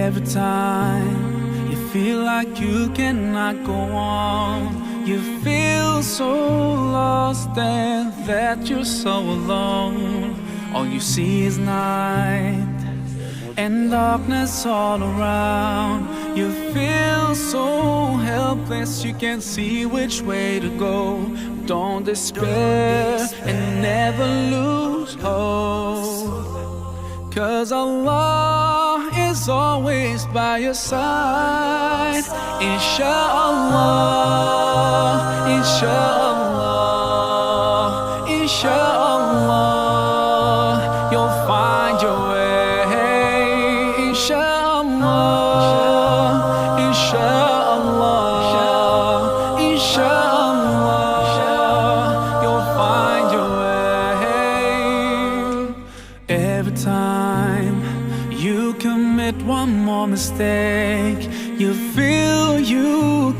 Every time you feel like you cannot go on, you feel so lost and that you're so alone. All you see is night and darkness all around. You feel so helpless, you can't see which way to go. Don't despair and never lose hope, 'cause Allah is always by your side. Inshallah, inshallah, inshallah, you'll find your way. Inshallah, inshallah, inshallah, you'll find your way. Every time you commit one more mistake, you feel you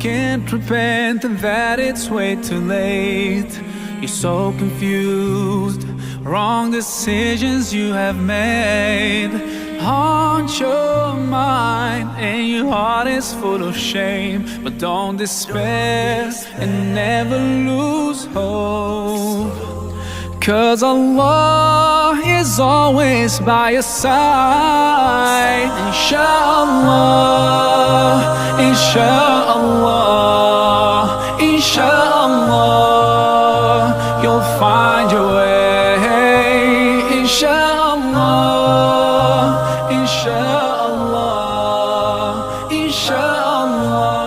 can't repent and that it's way too late. You're so confused, wrong decisions you have made haunt your mind and your heart is full of shame. But don't despair and never lose hope, 'cause Allah is always by your side. Inshallah, inshallah, inshallah, you'll find your way. Inshallah, inshallah, inshallah,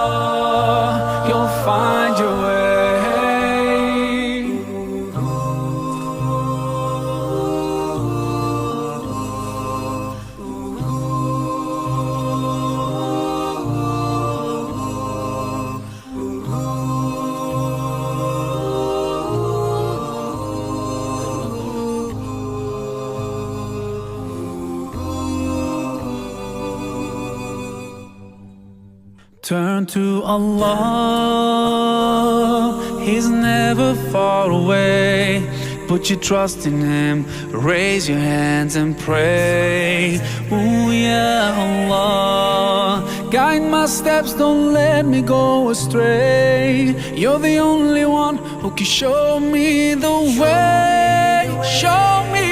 you'll find your way. Turn to Allah, He's never far away. Put your trust in Him, raise your hands and pray. Ooh, yeah, Allah, guide my steps, don't let me go astray. You're the only one who can show me the way. Show me